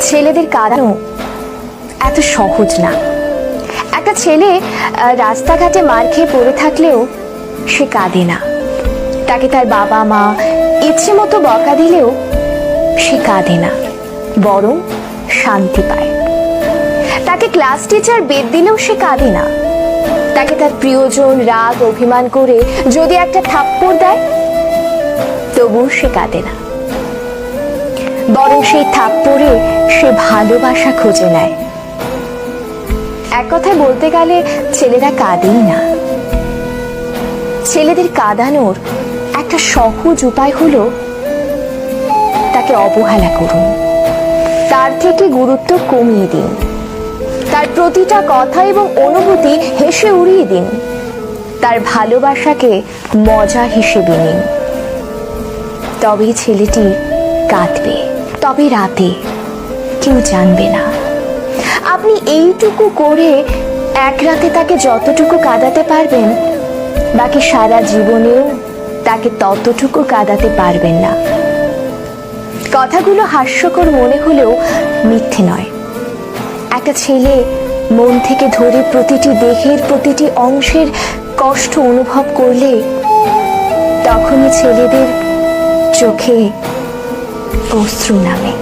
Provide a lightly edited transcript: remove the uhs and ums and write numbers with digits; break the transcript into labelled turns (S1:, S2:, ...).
S1: ছেলেদের কাঁদানো এত সহজ না। একটা ছেলে রাস্তাঘাটে মার খেয়ে পড়ে থাকলেও সে কাঁদে না। তাকে তার বাবা মা ইচ্ছে মতো বকা দিলেও সে কাঁদে না, বরং শান্তি পায়। তাকে ক্লাস টিচার বেদ দিলেও সে কাঁদে না। তাকে তার প্রিয়জন রাগ অভিমান করে যদি একটা থাপ্পড় দেয় তবুও সে কাঁদে না, বরং সেই থাপ্পড়ে সে ভালোবাসা খুঁজে নেয়। এক কথায় বলতে গেলে ছেলেরা কাঁদেই না। ছেলেদের কাঁদানোর একটা সহজ উপায় হলো তাকে অবহেলা করুন, তার থেকে গুরুত্ব কমিয়ে দিন, তার প্রতিটা কথা এবং অনুভূতি হেসে উড়িয়ে দিন, তার ভালোবাসাকে মজা হিসেবে নিন। তবেই ছেলেটি কাঁদবে, তবে রাতে কেউ জানবে না। আপনি এইটুকু করে এক রাতে তাকে যতটুকু কাঁদাতে পারবেন, বাকি সারা জীবনেও তাকে ততটুকু কাঁদাতে পারবেন না। কথাগুলো হাস্যকর মনে হলেও মিথ্যে নয়। একটা ছেলে মন থেকে ধরে প্রতিটি দেহের প্রতিটি অংশের কষ্ট অনুভব করলে তখনই ছেলেদের চোখে অশ্রু নামে।